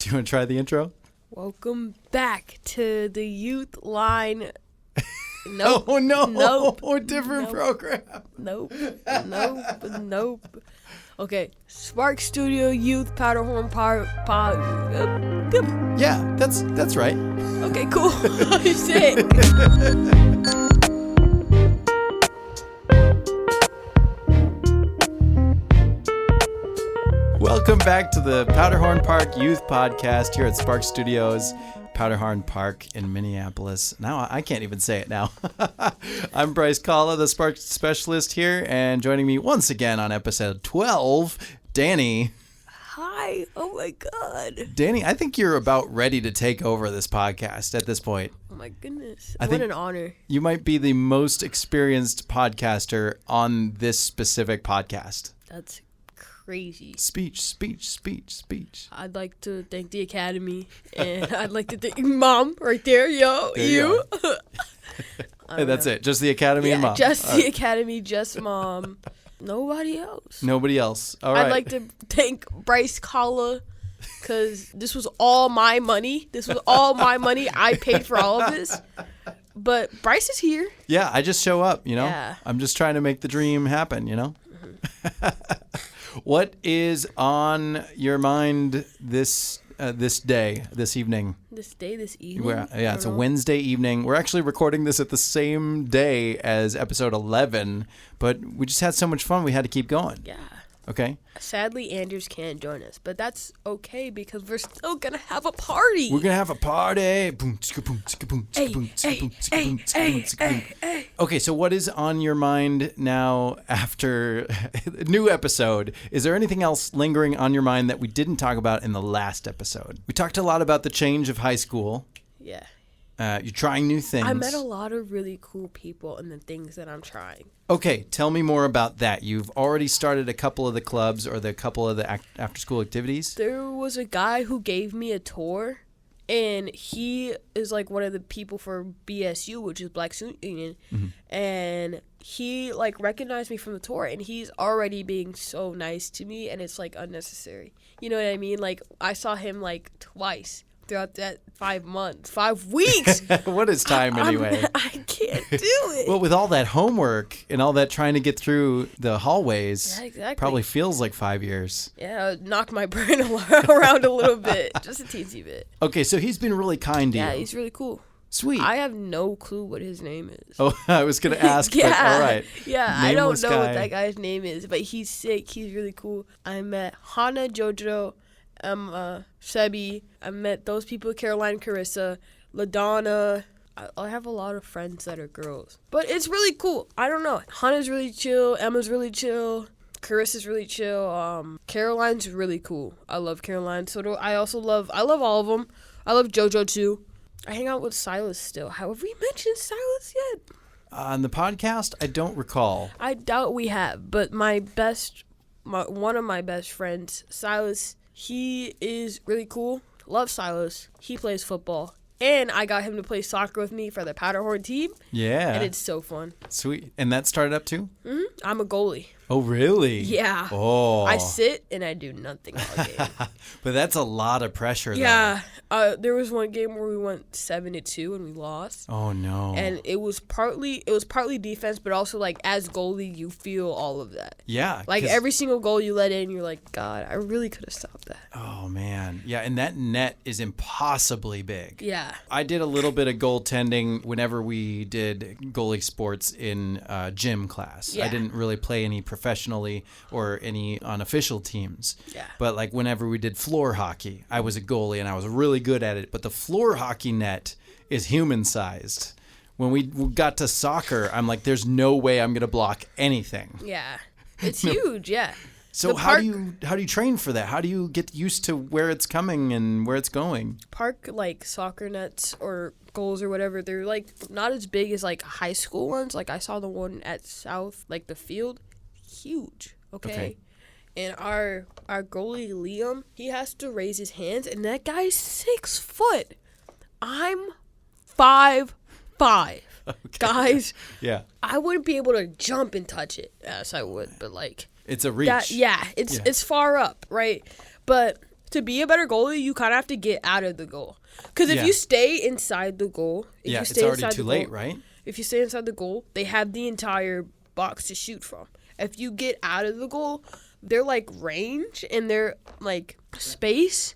Do you want to try the intro? Welcome back to the Youth Line. Nope. Oh, no. Nope. Different program. Nope. Okay. Spark Studio Youth Powderhorn Yeah, that's right. Okay, cool. Sick. Welcome back to the Powderhorn Park Youth Podcast here at Spark Studios, Powderhorn Park in Minneapolis. Now, I can't even say it now. I'm Bryce, the Spark Specialist here, and joining me once again on episode 12, Dani. Hi. Oh, my God. Dani, I think you're about ready to take over this podcast at this point. Oh, my goodness. What an honor. You might be the most experienced podcaster on this specific podcast. That's crazy. Speech. I'd like to thank the Academy, and I'd like to thank Mom right there. Yo, there you. Hey, that's it. Just the Academy and Mom. Just the Academy, just Mom. Nobody else. Nobody else. All right. I'd like to thank Bryce, because this was all my money. I paid for all of this. But Bryce is here. Yeah, I just show up, Yeah. I'm just trying to make the dream happen, Mm-hmm. What is on your mind this evening? This evening? It's a Wednesday evening. We're actually recording this at the same day as episode 11, but we just had so much fun we had to keep going. Yeah. Okay. Sadly, Andrews can't join us, but that's okay because we're still going to have a party. We're going to have a party. Okay, so what is on your mind now after the new episode? Is there anything else lingering on your mind that we didn't talk about in the last episode? We talked a lot about the change of high school. Yeah. You're trying new things. I met a lot of really cool people in the things that I'm trying. Okay, tell me more about that. You've already started a couple of the clubs or the couple of the after-school activities? There was a guy who gave me a tour, and he is like one of the people for BSU, which is Black Student Union, and he like recognized me from the tour, and he's already being so nice to me, and it's like unnecessary. You know what I mean? Like I saw him like twice throughout that 5 weeks. What is time anyway? I can't do it. Well, with all that homework and all that trying to get through the hallways, Yeah, exactly. Probably feels like 5 years. Yeah, knocked my brain around a little bit, just a teensy bit. Okay, so he's been really kind to you. Yeah, he's really cool. Sweet. I have no clue what his name is. Oh, I was going to ask, but all right. Yeah, Nameless I don't know guy. what that guy's name is, but he's sick. He's really cool. I met Hannah, Jojo, Sebi. I met those people, Caroline, Carissa, LaDonna. I have a lot of friends that are girls. But it's really cool. I don't know. Hannah's really chill. Emma's really chill. Carissa's really chill. Caroline's really cool. I love Caroline. I love all of them. I love Jojo too. I hang out with Silas still. Have we mentioned Silas yet? On the podcast, I don't recall. I doubt we have, but one of my best friends, Silas, he is really cool. Love Silas. He plays football. And I got him to play soccer with me for the Powderhorn team. Yeah. And it's so fun. Sweet. And that started up too? Mm-hmm. I'm a goalie. Oh, really? Yeah. Oh. I sit and I do nothing all game. But that's a lot of pressure, though. Yeah. There was one game where we went 7-2 and we lost. Oh, no. And it was partly defense, but also like as goalie, you feel all of that. Yeah. Like every single goal you let in, you're like, God, I really could have stopped that. Oh, man. Yeah, and that net is impossibly big. Yeah. I did a little bit of goaltending whenever we did goalie sports in gym class. Yeah. I didn't really play any professionally or any on official teams. Yeah. But like whenever we did floor hockey, I was a goalie and I was really good at it. But the floor hockey net is human-sized. When we got to soccer, I'm like, there's no way I'm going to block anything. Yeah. It's huge, yeah. So how do you train for that? How do you get used to where it's coming and where it's going? Park like soccer nets or goals or whatever, they're like not as big as like high school ones. Like I saw the one at South, like the field, huge. Okay. And our goalie Liam, he has to raise his hands, and that guy's 6 foot. I'm 5'5". Okay. Guys, yeah, I wouldn't be able to jump and touch it. Yes, I would, but like it's a reach. It's far up, right? But to be a better goalie, you kind of have to get out of the goal. Because if you stay inside the goal, it's already too late, right? If you stay inside the goal, they have the entire box to shoot from. If you get out of the goal, their like range and their like space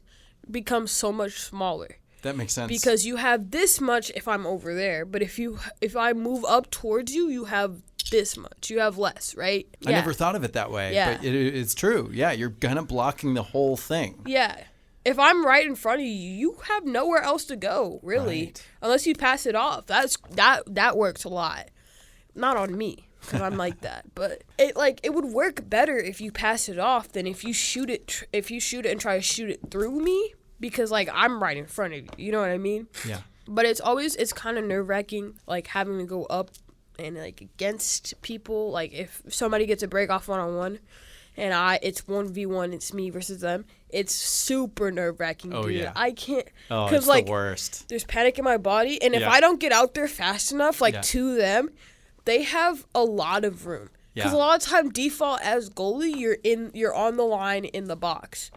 becomes so much smaller. That makes sense. Because you have this much if I'm over there, but if I move up towards you, you have this much. You have less, right? I never thought of it that way, but it's true. Yeah, you're kind of blocking the whole thing. Yeah. If I'm right in front of you, you have nowhere else to go, really, unless you pass it off. That works a lot. Not on me, because I'm like that. But it would work better if you pass it off than if you shoot it. If you shoot it and try to shoot it through me, because like I'm right in front of you. You know what I mean? Yeah. But it's kind of nerve-wracking, like having to go up and like against people. Like if somebody gets a break off 1-on-1 and it's 1v1, it's me versus them, it's super nerve-wracking, dude. Yeah. I can't, it's like the worst. There's panic in my body, and if I don't get out there fast enough, to them, they have a lot of room. Because a lot of time, default as goalie, you're on the line in the box,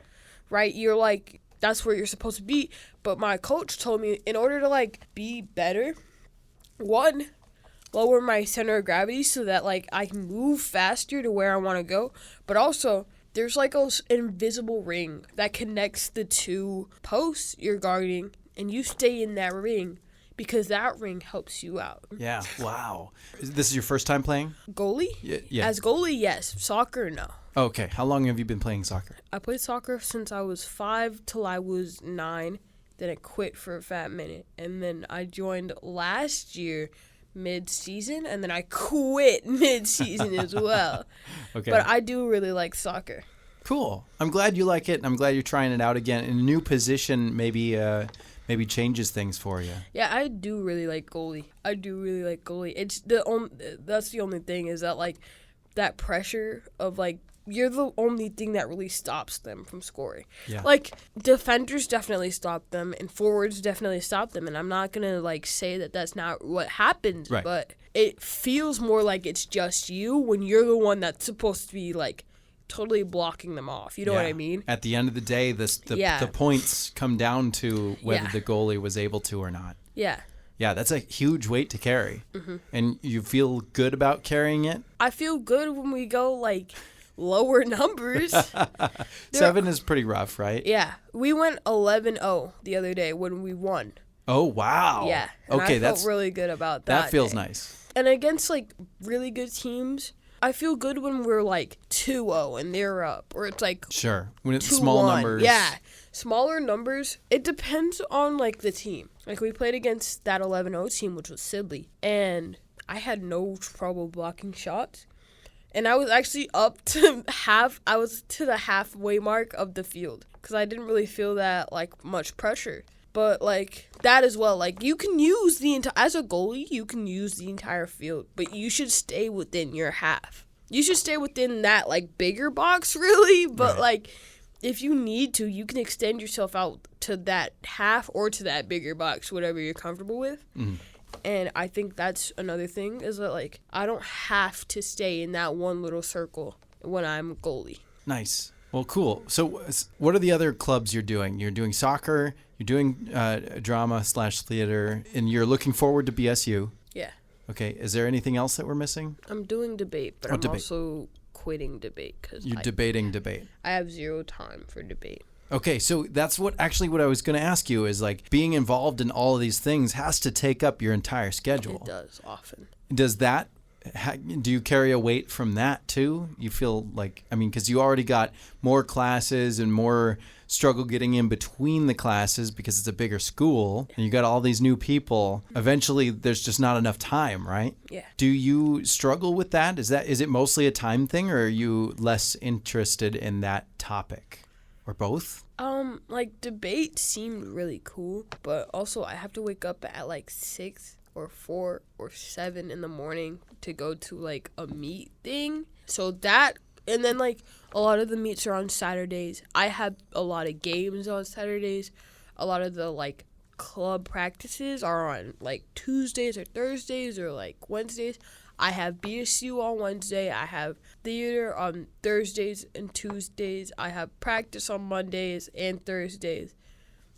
right? You're like, that's where you're supposed to be. But my coach told me, in order to like be better, one, lower my center of gravity so that like I can move faster to where I want to go, but also there's like an invisible ring that connects the two posts you're guarding, and you stay in that ring because that ring helps you out. Yeah. Wow. This is your first time playing goalie? Yeah. As goalie, yes. Soccer, no. Okay. How long have you been playing soccer? I played soccer since I was 5 till I was 9. Then I quit for a fat minute, and then I joined last year mid-season, and then I quit mid-season as well. Okay. But I do really like soccer. Cool. I'm glad you like it, and I'm glad you're trying it out again. In a new position, maybe changes things for you. Yeah, I do really like goalie. It's that's the only thing, is that like that pressure of like you're the only thing that really stops them from scoring. Yeah. Like, defenders definitely stop them, and forwards definitely stop them, and I'm not going to, like, say that that's not what happens, but it feels more like it's just you when you're the one that's supposed to be, like, totally blocking them off. You know what I mean? At the end of the day, the points come down to whether the goalie was able to or not. Yeah. Yeah, that's a huge weight to carry. Mm-hmm. And you feel good about carrying it? I feel good when we go, like, lower numbers. 7 is pretty rough, right? Yeah. We went 11-0 the other day when we won. Oh, wow. Yeah. And I felt really good about that. That feels nice. And against, like, really good teams, I feel good when we're, like, 2-0 and they're up. Or it's, like, sure. When it's small numbers. Yeah. Smaller numbers. It depends on, like, the team. Like, we played against that 11-0 team, which was Sibley. And I had no trouble blocking shots. And I was actually up to the halfway mark of the field because I didn't really feel that, like, much pressure. But, like, that as well. Like, you can use as a goalie, you can use the entire field, but you should stay within your half. You should stay within that, like, bigger box, really. But, like, if you need to, you can extend yourself out to that half or to that bigger box, whatever you're comfortable with. Mm-hmm. And I think that's another thing, is that, like, I don't have to stay in that one little circle when I'm goalie. Nice. Well, cool. So what are the other clubs you're doing? You're doing soccer, you're doing drama/theater, and you're looking forward to BSU. Yeah. Okay. Is there anything else that we're missing? I'm doing debate, but I'm also quitting debate because you're debating debate. I have 0 time for debate. Okay, so that's what I was going to ask you is, like, being involved in all of these things has to take up your entire schedule. It does, often. Does that, do you carry a weight from that too? You feel like, I mean, because you already got more classes and more struggle getting in between the classes because it's a bigger school and you got all these new people. Eventually, there's just not enough time, right? Yeah. Do you struggle with that? Is it mostly a time thing, or are you less interested in that topic? Or both? Like, debate seemed really cool, but also I have to wake up at, like, 6 or 4 or 7 in the morning to go to, like, a meet thing. So that, and then, like, a lot of the meets are on Saturdays. I have a lot of games on Saturdays. A lot of the, like, club practices are on, like, Tuesdays or Thursdays or, like, Wednesdays. I have BSU on Wednesday. I have theater on Thursdays and Tuesdays. I have practice on Mondays and Thursdays.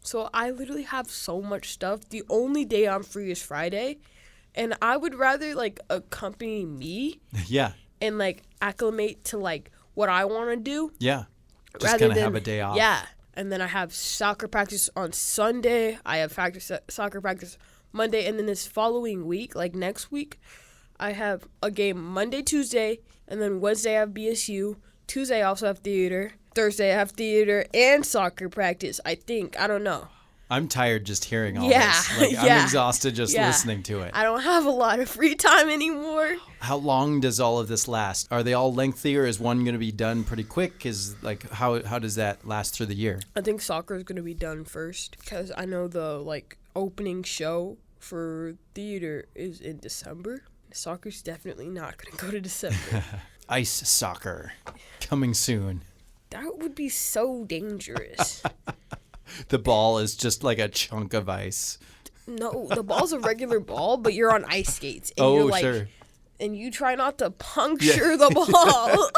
So I literally have so much stuff. The only day I'm free is Friday. And I would rather, like, accompany me. Yeah. And, like, acclimate to, like, what I want to do. Yeah. Just kind of have a day off. Yeah. And then I have soccer practice on Sunday. I have soccer practice Monday. And then this following week, like next week, I have a game Monday, Tuesday. And then Wednesday I have BSU. Tuesday I also have theater. Thursday I have theater and soccer practice, I think. I don't know. I'm tired just hearing all this. Like, I'm exhausted just listening to it. I don't have a lot of free time anymore. How long does all of this last? Are they all lengthy, or is one going to be done pretty quick? How does that last through the year? I think soccer is going to be done first because I know the like opening show for theater is in December. Soccer's definitely not going to go to December. Ice soccer coming soon. That would be so dangerous. The ball is just like a chunk of ice. No, the ball's a regular ball, but you're on ice skates. And you're like, sure. And you try not to puncture the ball.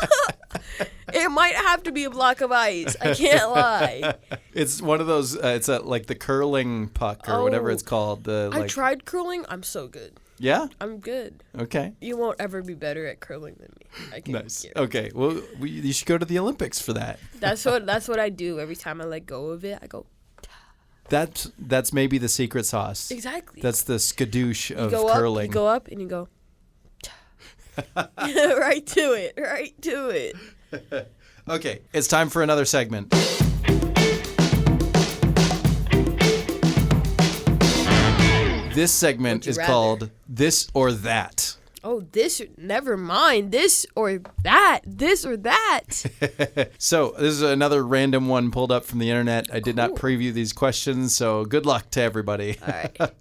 It might have to be a block of ice. I can't lie. It's one of those, it's like the curling puck or whatever it's called. I tried curling. I'm so good. Yeah? I'm good. Okay. You won't ever be better at curling than me. I can Nice. Okay. Well, you should go to the Olympics for that. That's what I do every time I let go of it. I go. That's maybe the secret sauce. Exactly. That's the skadoosh of Up, curling. you go up and you go. Right to it. Right to it. Okay. It's time for another segment. This segment is called This or That. Oh, never mind. This or that. This or that. So, this is another random one pulled up from the internet. I did not preview these questions, so good luck to everybody. All right.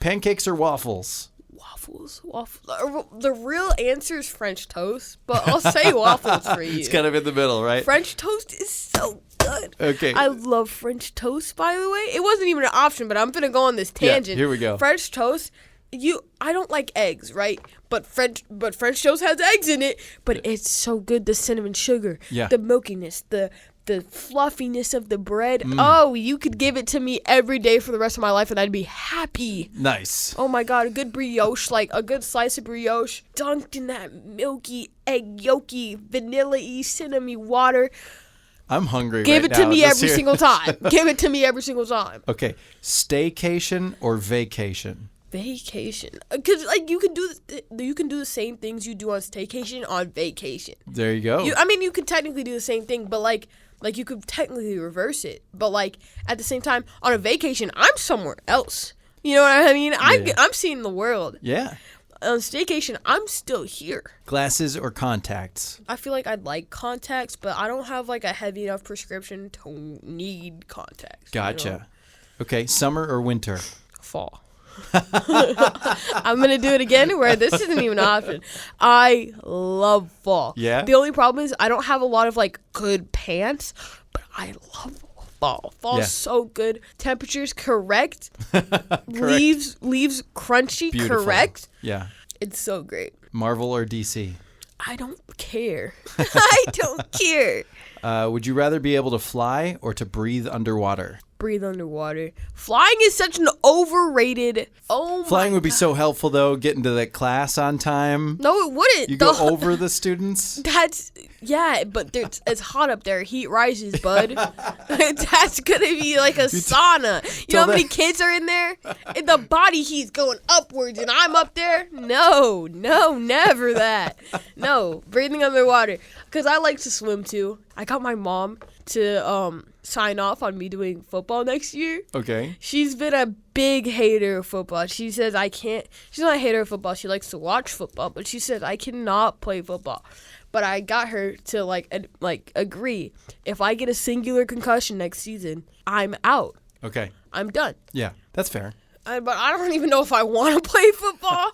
Pancakes or waffles? Waffles. The real answer is French toast, but I'll say waffles for you. It's kind of in the middle, right? French toast is so good. Okay. I love French toast, by the way. It wasn't even an option, but I'm going to go on this tangent. Yeah, here we go. French toast, I don't like eggs, right? But French toast has eggs in it, but it's so good. The cinnamon sugar, the milkiness, the fluffiness of the bread. Oh, you could give it to me every day for the rest of my life and I'd be happy. Nice. Oh my God, a good brioche, like a good slice of brioche dunked in that milky, egg yolky, vanilla-y, cinnamon water. I'm hungry Give right it to now. me every single time. Give it to me every single time. Okay. Staycation or vacation? Vacation. Because like you can do the same things you do on staycation on vacation. There you go. You could technically do the same thing, but like you could technically reverse it. But like at the same time, on a vacation, I'm somewhere else. You know what I mean? I'm seeing the world. Yeah. On staycation, I'm still here. Glasses or contacts? I feel like I'd like contacts, but I don't have like a heavy enough prescription to need contacts. Gotcha. You know? Okay. Summer or winter? Fall. I'm going to do it again where this isn't even an option. I love fall. Yeah? The only problem is I don't have a lot of like good pants, but I love fall. Fall's so good. Temperatures correct. Leaves crunchy. Beautiful. Correct. Yeah. It's so great. Marvel or DC? I don't care. I don't care. Would you rather be able to fly or to breathe underwater? Breathe underwater. Flying is such an overrated. Flying would be so helpful though, getting to that class on time. No, it wouldn't. You go over the students. But it's hot up there. Heat rises, bud. That's gonna be like a sauna. You know how many kids are in there? And the body heat's going upwards, and I'm up there. No, never that. No, breathing underwater. Because I like to swim too. I got my mom to sign off on me doing football next year. Okay. She's been a big hater of football. She says I can't. She's not a hater of football. She likes to watch football, but she says I cannot play football. But I got her to like agree. If I get a singular concussion next season, I'm out. Okay. I'm done. Yeah, that's fair. But I don't even know if I want to play football.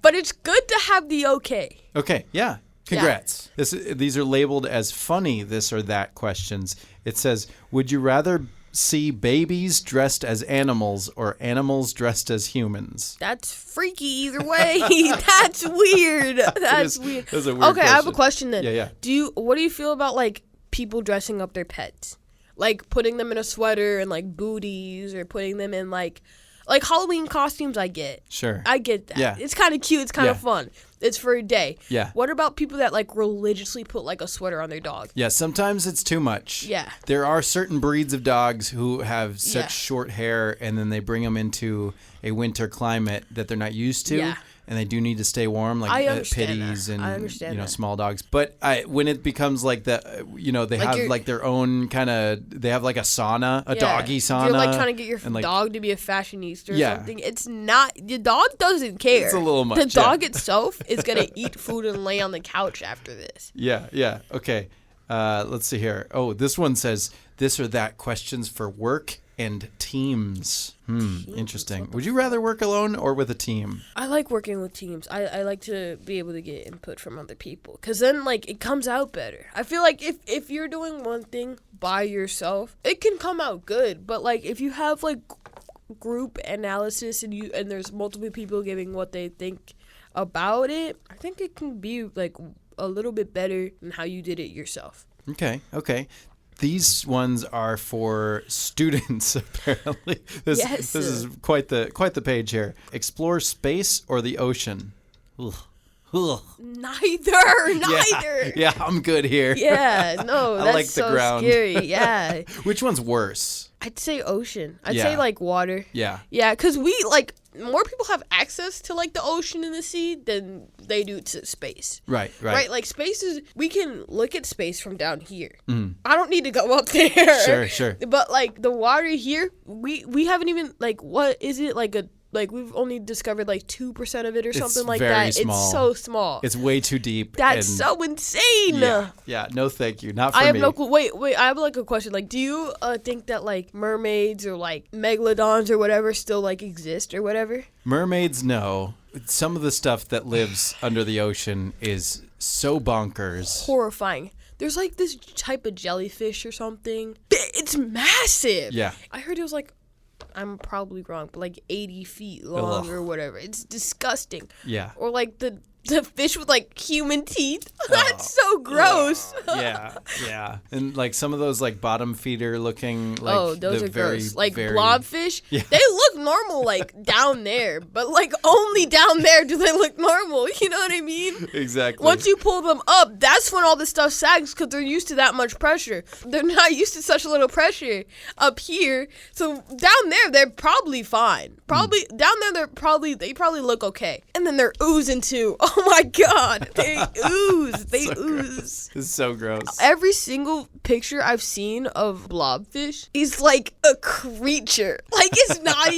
But it's good to have the okay. Okay. Yeah. Congrats. Yeah. These are labeled as funny this or that questions. It says, would you rather see babies dressed as animals or animals dressed as humans? That's freaky either way. That's weird. That's weird. That's a weird okay, question. I have a question then. Yeah. What do you feel about like people dressing up their pets? Like putting them in a sweater and like booties, or putting them in like Halloween costumes. I get. Sure. I get that. Yeah. It's kind of cute. It's kind of fun. It's for a day. Yeah. What about people that like religiously put like a sweater on their dog? Yeah, sometimes it's too much. Yeah. There are certain breeds of dogs who have such short hair, and then they bring them into a winter climate that they're not used to. Yeah. And they do need to stay warm, like pitties and small dogs. But when it becomes like they have like their own kind of, they have like a sauna, a doggy sauna. You're like trying to get your dog to be a fashionista or something. It's not, the dog doesn't care. It's a little much. The dog itself is gonna eat food and lay on the couch after this. Yeah. Okay. Let's see here. Oh, this one says this or that questions for work and teams. Interesting. Would you rather work alone or with a team? I like working with teams. I like to be able to get input from other people, because then like it comes out better. I feel like if you're doing one thing by yourself, it can come out good, but like if you have like group analysis and there's multiple people giving what they think about it, I think it can be like a little bit better than how you did it yourself. Okay. These ones are for students, apparently. This is quite the page here. Explore space or the ocean? Ugh. Neither. Yeah, I'm good here. Yeah, no, that's I like the ground. Scary. Yeah. Which one's worse? I'd say ocean. I'd say like water. Yeah. Yeah, because we like more people have access to like the ocean and the sea than they do to space. Right. Like space is, we can look at space from down here. I don't need to go up there. Sure. But like the water here, we haven't even like, what is it like we've only discovered like 2% of it or something like that. Small. It's so small. It's way too deep. That's so insane. Yeah. No, thank you. Not for me. I have no clue. Wait. I have like a question. Like, do you think that like mermaids or like megalodons or whatever still like exist or whatever? Mermaids, no. Some of the stuff that lives under the ocean is so bonkers. Horrifying. There's like this type of jellyfish or something. It's massive. Yeah. I heard it was like, I'm probably wrong, but like 80 feet long or whatever. It's disgusting. Yeah. Or like the fish with like human teeth. That's so gross. Yeah. And like some of those like bottom feeder looking, like those are gross. Like very... blobfish, they look normal like down there, but like only down there do they look normal. You know what I mean? Exactly. Once you pull them up, that's when all this stuff sags, because they're used to that much pressure. They're not used to such little pressure up here. So down there, they're probably fine. Down there, they probably look okay. And then they're oozing too. Oh my God, they ooze. They ooze. Gross. It's so gross. Every single picture I've seen of blobfish is like a creature. Like it's not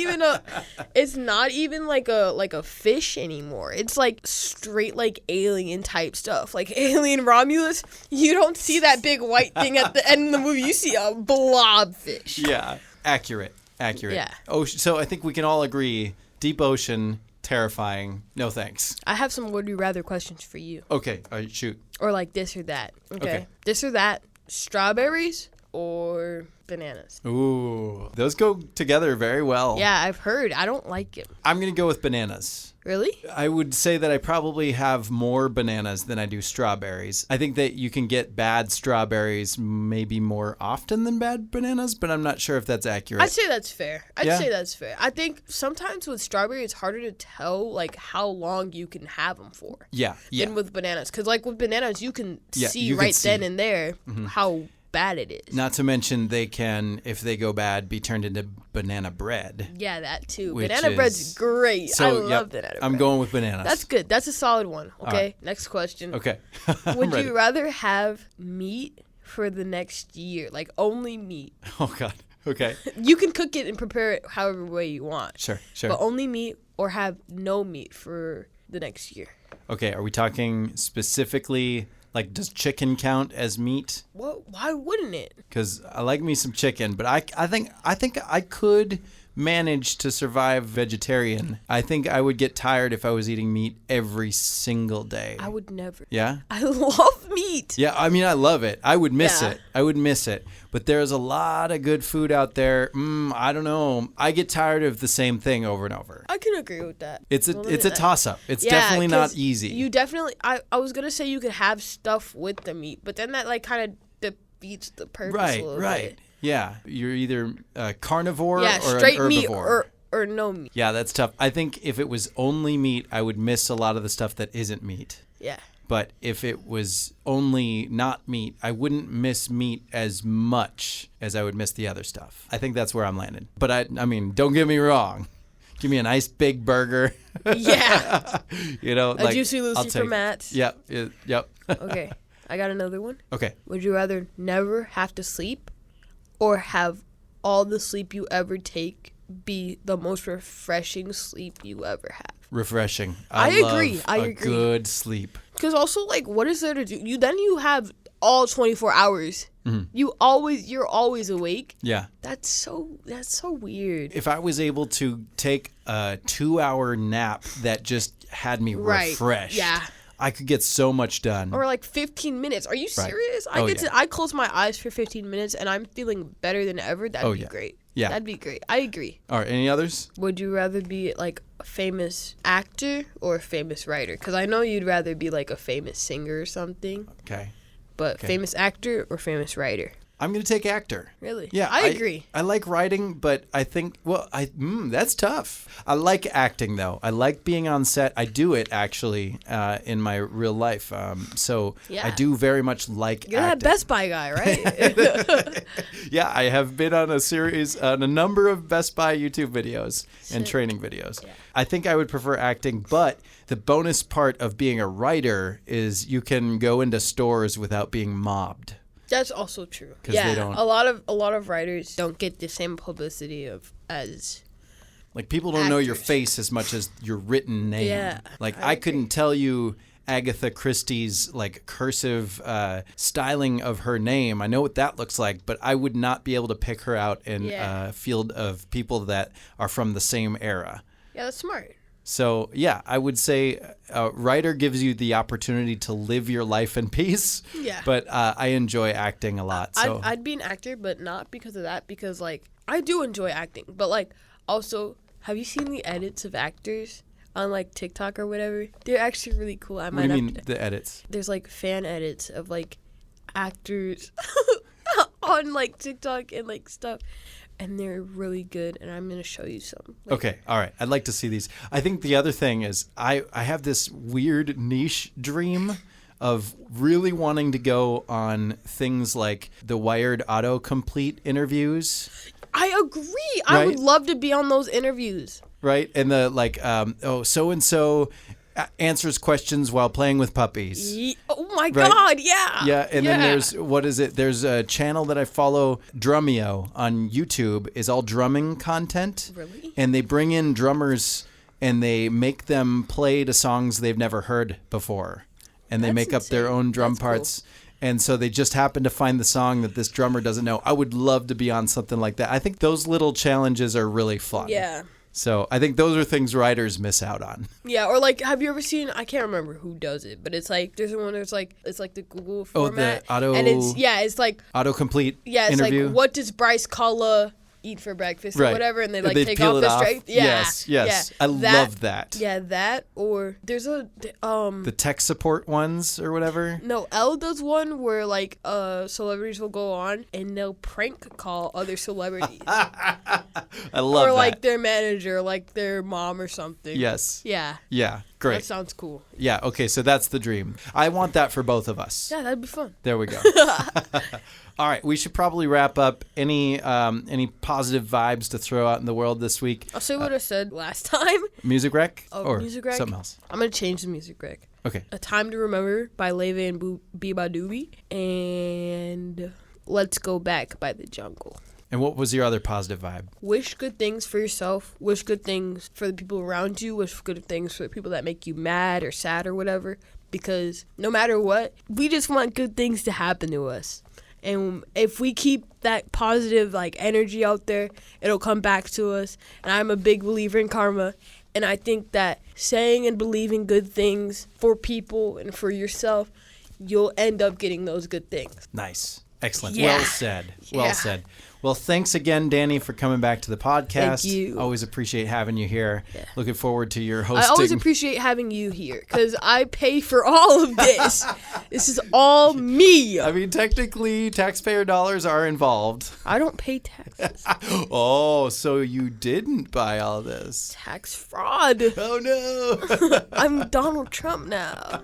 even like a fish anymore. It's like straight like alien type stuff. Like Alien Romulus, you don't see that big white thing at the end of the movie. You see a blobfish. Yeah, accurate. Yeah. So I think we can all agree, deep ocean, terrifying. No thanks. I have some would you rather questions for you. Okay, all right, shoot. Or like this or that. Okay. This or that. Strawberries or bananas? Ooh, those go together very well. Yeah, I've heard. I don't like it. I'm going to go with bananas. Really? I would say that I probably have more bananas than I do strawberries. I think that you can get bad strawberries maybe more often than bad bananas, but I'm not sure if that's accurate. I'd say that's fair. I think sometimes with strawberry, it's harder to tell like how long you can have them for. Yeah. Than with bananas. Because like with bananas, you can see then and there how bad it is. Not to mention they can, if they go bad, be turned into banana bread. Yeah, that too. Banana bread's great. I love banana bread. I'm going with bananas. That's good. That's a solid one. Okay, right. Next question. Okay. Would you rather have meat for the next year? Like only meat. Oh, God. Okay. You can cook it and prepare it however way you want. Sure. But only meat, or have no meat for the next year. Okay, are we talking specifically... Like, does chicken count as meat? Well, why wouldn't it? Because I like me some chicken, but I think I could manage to survive vegetarian. I think I would get tired if I was eating meat every single day. I would never. Yeah? I love meat. Yeah, I mean, I love it. I would miss Yeah. it. I would miss it. But there's a lot of good food out there. I don't know. I get tired of the same thing over and over. I can agree with that. It's a toss-up. It's Yeah, definitely not 'cause easy. You definitely. I was gonna say you could have stuff with the meat, but then that like kind of defeats the purpose. a little bit. Yeah, you're either a carnivore Yeah, or straight an herbivore. meat or no meat. Yeah, that's tough. I think if it was only meat, I would miss a lot of the stuff that isn't meat. Yeah. But if it was only not meat, I wouldn't miss meat as much as I would miss the other stuff. I think that's where I'm landing. But I mean, don't get me wrong. Give me a nice big burger. Yeah. You know, A Juicy Lucy from Matt's. Yep. Yep. Okay, I got another one. Okay. Would you rather never have to sleep, or have all the sleep you ever take be the most refreshing sleep you ever have? Refreshing. I agree. Love I a agree. good sleep. Because also, like, what is there to do? You have all 24 hours. Mm-hmm. You're always awake. Yeah. That's so weird. If I was able to take a 2-hour nap that just had me Right. refreshed, Yeah. I could get so much done. Or like 15 minutes. Are you Right. serious? Oh, I close my eyes for 15 minutes and I'm feeling better than ever. That'd be great. Yeah. That'd be great. I agree. All right. Any others? Would you rather be like a famous actor or a famous writer? Because I know you'd rather be like a famous singer or something. Okay. But famous actor or famous writer? I'm going to take actor. Really? Yeah. I agree. I like writing, but I think, that's tough. I like acting, though. I like being on set. I do it, actually, in my real life. So Yeah. I do very much like You're that acting. Best Buy guy, right? Yeah, I have been on a number of Best Buy YouTube videos and training videos. Yeah. I think I would prefer acting, but the bonus part of being a writer is you can go into stores without being mobbed. That's also true. 'Cause Yeah, they don't- a lot of writers don't get the same publicity as Like, people don't know your Actors. face as much as your written name. Yeah, Like, I I couldn't tell you Agatha Christie's, like, cursive styling of her name. I know what that looks like, but I would not be able to pick her out in Yeah. a field of people that are from the same era. Yeah, that's smart. So, yeah, I would say a writer gives you the opportunity to live your life in peace. Yeah. But I enjoy acting a lot. So I'd be an actor, but not because of that. Because like I do enjoy acting, but like also, have you seen the edits of actors on like TikTok or whatever? They're actually really cool. I what do you might mean, the edits? There's like fan edits of like actors on like TikTok and like stuff, and they're really good. And I'm gonna show you some. Like, Okay, all right. I'd like to see these. I think the other thing is I have this weird niche dream of really wanting to go on things like the Wired autocomplete interviews, I agree. I would Right? love to be on those interviews. right? And the like, so and so answers questions while playing with puppies. Oh my Right. God! Yeah. Yeah, and then there's a channel that I follow, Drumeo on YouTube, is all drumming content. Really? And they bring in drummers and they make them play to songs they've never heard before. And they That's make up their insane. own drum That's cool. parts. And so they just happen to find the song that this drummer doesn't know. I would love to be on something like that. I think those little challenges are really fun. Yeah. So I think those are things writers miss out on. Yeah, or like, have you ever seen? I can't remember who does it, but it's like there's one that's like it's like the Google Oh, the format, auto- and it's like Autocomplete it's interview. like what does Bryce Kalal eat for breakfast or Right. whatever, and they And like they take peel off it the off. straight. Yeah, Yes. yeah. I love that. Yeah, that or there's The tech support ones or whatever. no, Elle does one where like celebrities will go on and they'll prank call other celebrities I love or that. like their manager, like their mom or something. Yes. Yeah. Yeah. That Great. sounds cool. Yeah. Okay. So that's the dream. I want that for both of us. Yeah, that'd be fun. There we go. All right. We should probably wrap up. Any positive vibes to throw out in the world this week? I'll say what I said last time. Music rec Oh, or music rec? something else? I'm gonna change the music rec. Okay. A Time to Remember by Leve and Biba Doobie, and Let's Go Back by The Jungle. And what was your other positive vibe? Wish good things for yourself. Wish good things for the people around you. Wish good things for the people that make you mad or sad or whatever. Because no matter what, we just want good things to happen to us. And if we keep that positive like energy out there, it'll come back to us. And I'm a big believer in karma. And I think that saying and believing good things for people and for yourself you'll end up getting those good things. Nice. Excellent. Yeah. Well said. Well Yeah. said. Well, thanks again, Dani, for coming back to the podcast. Thank you. Always appreciate having you here. Yeah. Looking forward to your hosting. I always appreciate having you here because I pay for all of this. This is all me. I mean, technically, taxpayer dollars are involved. I don't pay taxes. Oh, so you didn't buy all this? Tax fraud. Oh, no. I'm Donald Trump now.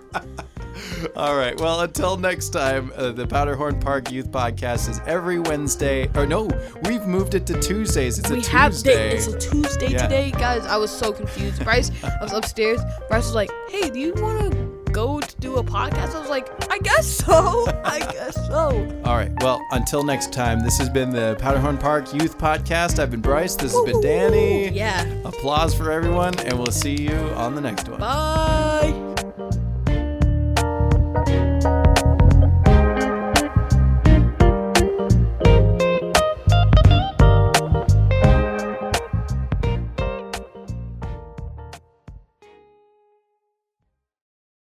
All right. Well, until next time, the Powderhorn Park Youth Podcast is every Wednesday. Or no, we've moved it to Tuesdays. It's a Tuesday. It's a Tuesday Yeah. today, guys. I was so confused. Bryce, I was upstairs. Bryce was like, "Hey, do you want to go to do a podcast?" I was like, "I guess so. I guess so." All right. Well, until next time, this has been the Powderhorn Park Youth Podcast. I've been Bryce. This has been Dani. Yeah. Applause for everyone, and we'll see you on the next one. Bye.